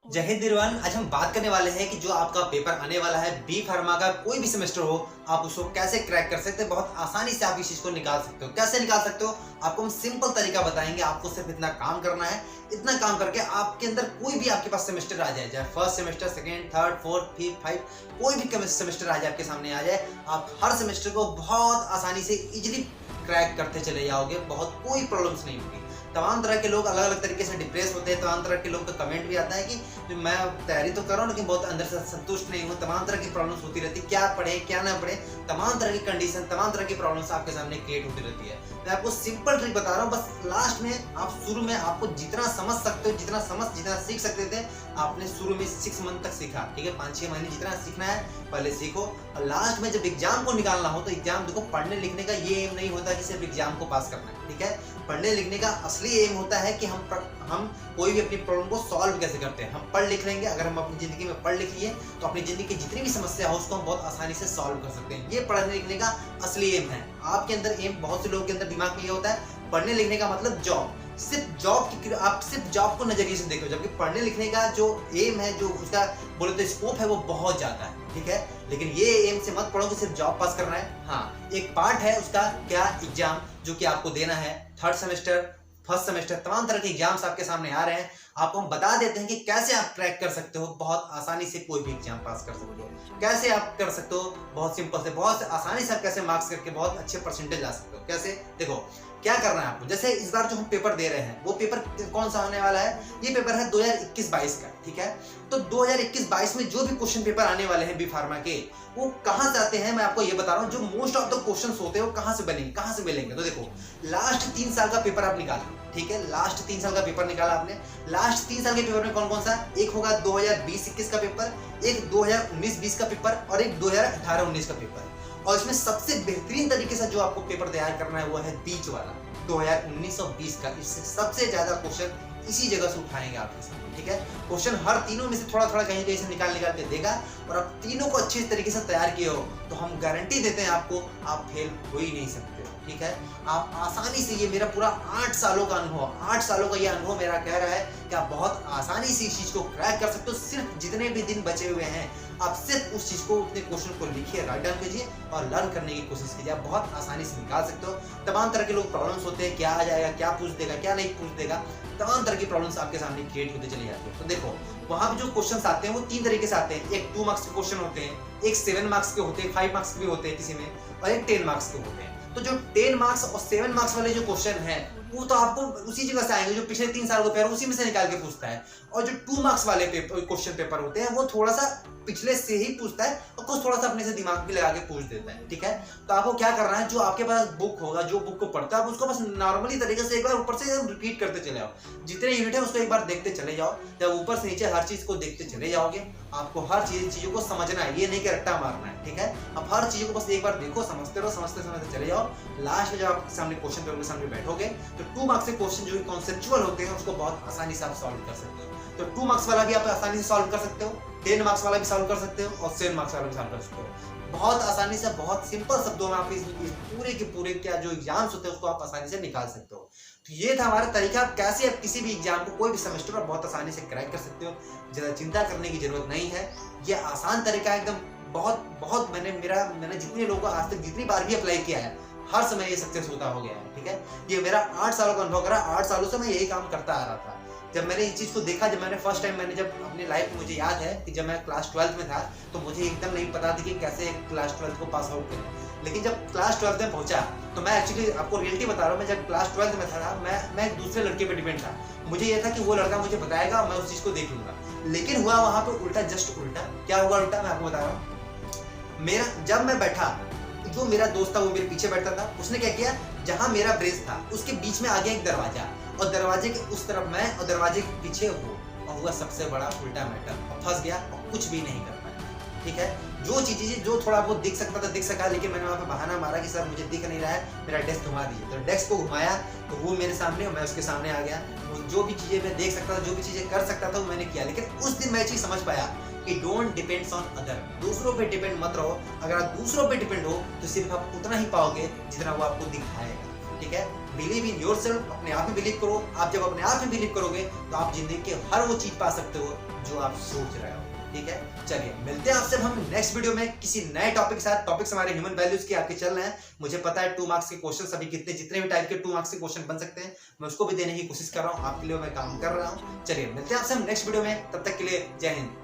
जय हिंद एवरीवन। आज हम बात करने वाले हैं कि जो आपका पेपर आने वाला है बी फार्मा का, कोई भी सेमेस्टर हो, आप उसको कैसे क्रैक कर सकते हैं। बहुत आसानी से आप इस चीज को निकाल सकते हो। कैसे निकाल सकते हो आपको हम सिंपल तरीका बताएंगे। आपको सिर्फ इतना काम करना है। इतना काम करके आपके अंदर कोई भी आपके पास सेमेस्टर आ जाए, चाहे first semester, second, third, fourth, fifth, five, कोई भी सेमेस्टर आ जाए, आपके सामने आ जाए, आप हर सेमेस्टर को बहुत आसानी से इजिली क्रैक करते चले जाओगे। बहुत कोई प्रॉब्लम्स नहीं होगी। तमाम तरह के लोग अलग अलग तरीके से डिप्रेस होते हैं। तमाम तरह के लोग का कमेंट भी आता है कि जो मैं तैयारी तो कर रहा हूँ लेकिन बहुत अंदर से संतुष्ट नहीं हूँ। तमाम तरह की प्रॉब्लम्स होती रहती है, क्या पढ़े क्या ना पढ़े, तमाम तरह की कंडीशन, तमाम तरह की प्रॉब्लम्स आपके सामने क्रिएट होती रहती है। मैं आपको सिंपल ट्रिक बता रहा हूँ। बस लास्ट में आप शुरू में आपको जितना समझ सकते हो, जितना सीख सकते थे, आपने शुरू में 6 मंथ तक सीखा। ठीक है, 5-6 महीने जितना सीखना है पहले सीखो। और लास्ट में जब एग्जाम को निकालना हो तो एग्जाम देखो, पढ़ने लिखने का ये एम नहीं होता कि सिर्फ एग्जाम को पास करना है। ठीक है, पढ़ने लिखने का असली एम होता है कि हम कोई भी अपनी प्रॉब्लम को सॉल्व कैसे करते हैं। हम पढ़ लिख लेंगे, अगर हम अपनी जिंदगी में पढ़ लिख लिए तो अपनी जिंदगी की जितनी भी समस्या हो उसको हम बहुत आसानी से सॉल्व कर सकते हैं। ये पढ़ने लिखने का असली एम है। आपके अंदर एम, बहुत से लोगों के अंदर दिमाग में ये होता है पढ़ने लिखने का मतलब जॉब, सिर्फ जॉब की, आप सिर्फ जॉब को नजरिए से देखो। जबकि पढ़ने लिखने का जो एम है, जो उसका बोले तो स्कोप है, वो बहुत ज्यादा है। ठीक है, लेकिन ये एम से मत पढ़ो कि सिर्फ जॉब पास करना है। हाँ, एक पार्ट है उसका क्या, एग्जाम जो कि आपको देना है। थर्ड सेमेस्टर, फर्स्ट सेमेस्टर, तमाम तरह के एग्जाम्स आपके सामने आ रहे हैं। आपको हम बता देते हैं कि कैसे आप क्रैक कर सकते हो। बहुत आसानी से कोई भी एग्जाम पास कर सकते हो। कैसे आप कर सकते हो, बहुत सिंपल से, बहुत आसानी से आप कैसे मार्क्स करके बहुत अच्छे परसेंटेज ला सकते हो। कैसे, देखो क्या करना है आपको। जैसे इस बार जो हम पेपर दे रहे हैं, वो पेपर कौन सा होने वाला है, ये पेपर है 2021-22 का। ठीक है, तो 2021-22 में जो भी क्वेश्चन पेपर आने वाले हैं बी फार्मा के, वो कहां से आते हैं मैं आपको ये बता रहा हूं। जो मोस्ट ऑफ द क्वेश्चंस होते हैं वो कहां से बनेंगे, कहां से मिलेंगे। तो देखो, लास्ट 3 साल का पेपर आप निकालो। ठीक है, लास्ट 3 साल का पेपर निकाला आपने। लास्ट 3 साल के पेपर में कौन कौन सा, एक होगा 2020-21 का पेपर, एक 2019-20 का पेपर और एक 2018-19 का पेपर। और इसमें सबसे बेहतरीन तरीके से जो आपको पेपर तैयार करना है वो है बीच वाला 2019 और 20 का। इससे सबसे ज्यादा क्वेश्चन इसी जगह से उठाएंगे आपके सामने। ठीक है, क्वेश्चन हर तीनों में से थोड़ा थोड़ा कहीं कहीं से निकाल के देगा, और आप तीनों को अच्छे तरीके से तैयार किए हो तो हम गारंटी देते हैं आपको, आप फेल हो ही नहीं सकते हो। ठीक है, आप आसानी से, ये मेरा पूरा 8 सालों का अनुभव, 8 सालों का ये अनुभव मेरा कह रहा है कि आप बहुत आसानी से इस चीज को क्रैक कर सकते हो। सिर्फ जितने भी दिन बचे हुए हैं, आप सिर्फ उस चीज को, उतने क्वेश्चन को लिखिए, राइट डाउन कीजिए और लर्न करने की कोशिश कीजिए। आप बहुत आसानी से निकाल सकते हो। तमाम तरह के लोग प्रॉब्लम्स होते हैं, क्या आ जाएगा, क्या पूछ देगा, क्या नहीं पूछ देगा, तमाम तरह की प्रॉब्लम्स आपके सामने क्रिएट होते चली जाती है। तो देखो, वहां पे जो क्वेश्चंस आते हैं वो 3 तरीके से आते हैं। एक 2 मार्क्स के क्वेश्चन होते हैं, एक 7 मार्क्स के होते हैं, 5 मार्क्स के भी होते हैं किसी में, और एक 10 मार्क्स के होते हैं। तो जो 10 मार्क्स और 7 मार्क्स वाले जो क्वेश्चन है वो तो आपको उसी जगह से आएंगे जो पिछले 3 साल का पेपर, उसी में से निकाल के पूछता है। और जो 2 मार्क्स वाले क्वेश्चन पेपर होते हैं वो थोड़ा सा पिछले से ही पूछता है और कुछ थोड़ा सा अपने से दिमाग भी लगा के पूछ देता है। ठीक है, तो आपको क्या करना है, जो आपके पास बुक होगा, जो बुक को पढ़ता है, उसको बस नॉर्मली तरीके से एक बार ऊपर से रिपीट करते चले जाओ। जितने यूनिट है उसको एक बार देखते चले जाओ। जब ऊपर से नीचे हर चीज को देखते चले जाओगे, आपको हर चीजों को समझना है, ये नहीं कि रट्टा मारना है। ठीक है, आप हर चीजों को बस एक बार देखो, समझते रहो, समझते समझते चले जाओ। लास्ट में जब आपके सामने क्वेश्चन पेपर के सामने बैठोगे तो 2 मार्क्स के क्वेश्चन जो कॉन्सेप्चुअल होते हैं उसको बहुत आसानी से आप सॉल्व कर सकते हो। तो 2 मार्क्स वाला भी आप आसानी से सॉल्व कर सकते हो, 10 मार्क्स वाला भी सॉल्व कर सकते हो और 7 मार्क्स वाला भी सॉल्व कर सकते हो। बहुत आसानी से, बहुत सिंपल शब्दों में आप इस पूरे के पूरे क्या जो एग्जाम्स होते हैं उसको आप आसानी से निकाल सकते हो। तो ये था हमारा तरीका, आप कैसे आप किसी भी एग्जाम को, कोई भी सेमेस्टर में बहुत आसानी से क्रैक कर सकते हो। ज्यादा चिंता करने की जरूरत नहीं है। ये आसान तरीका एकदम, बहुत बहुत मैंने जितने लोगों को आज तक जितनी बार भी अप्लाई किया है, हर समय ये सक्सेस होता हो गया है। ठीक है, ये मेरा 8 सालों का अनुभव रहा। 8 सालों से मैं यही काम करता आ रहा था। जब मैंने इस चीज को देखा, जब मैंने फर्स्ट टाइम, मैंने जब अपनी लाइफ में, मुझे याद है कि जब मैं क्लास 12th में था तो मुझे एकदम नहीं पता था कि कैसे क्लास 12th को पास आउट करें। लेकिन जब क्लास 12th में पहुंचा तो मैं एक्चुअली आपको रियलिटी बता रहा हूँ, मैं जब क्लास 12th में था मैं एक दूसरे लड़के पे डिपेंड था। मुझे ये था कि वो लड़का मुझे बताएगा और मैं उस चीज को देख लूंगा। लेकिन हुआ वहां पे उल्टा, जस्ट उल्टा। क्या हुआ उल्टा, मैं आपको बता रहा हूँ। मेरा, जब मैं बैठा, जो मेरा दोस्त था वो मेरे पीछे बैठा था, उसने क्या किया, जहां मेरा ब्रेंच था उसके बीच में आ गया एक दरवाजा, और दरवाजे के उस तरफ मैं और दरवाजे के पीछे वो, और हुआ सबसे बड़ा उल्टा मैटर, फंस गया और कुछ भी नहीं कर पाया। ठीक है, जो चीजें जो थोड़ा बहुत दिख सकता था दिख सका, लेकिन मैंने वहां पे बहाना मारा कि सर मुझे दिख नहीं रहा है, मेरा डेस्क घुमा दीजिए। तो डेस्क को घुमाया तो वो मेरे सामने और मैं उसके सामने आ गया। जो भी चीजें मैं देख सकता था, जो भी चीजें कर सकता था वो मैंने किया। लेकिन उस दिन मैं चीज समझ पाया कि डोंट डिपेंड्स ऑन अदर, दूसरों पे डिपेंड मत रहो। अगर आप दूसरों पे डिपेंड हो तो सिर्फ आप उतना ही पाओगे जितना वो आपको दिखाएगा। ठीक है। बिलीव इन योरसेल्फ, अपने आप में बिलीव करो। आप जब अपने आप में बिलीव करोगे तो आप जिंदगी के हर वो चीज पा सकते हो जो आप सोच रहे हो, ठीक है। चलिए मिलते हैं आपसे हम नेक्स्ट वीडियो में किसी नए टॉपिक के साथ। टॉपिक्स हमारे ह्यूमन वैल्यूज के आपके चल रहे हैं। मुझे पता है 2 मार्क्स के क्वेश्चन अभी जितने भी टाइप के 2 मार्क्स के क्वेश्चन बन सकते हैं, मैं उसको भी देने की कोशिश कर रहा हूँ। आपके लिए मैं काम कर रहा हूँ। चलिए मिलते हैं आपसे हम नेक्स्ट वीडियो में, तब तक के लिए जय हिंद।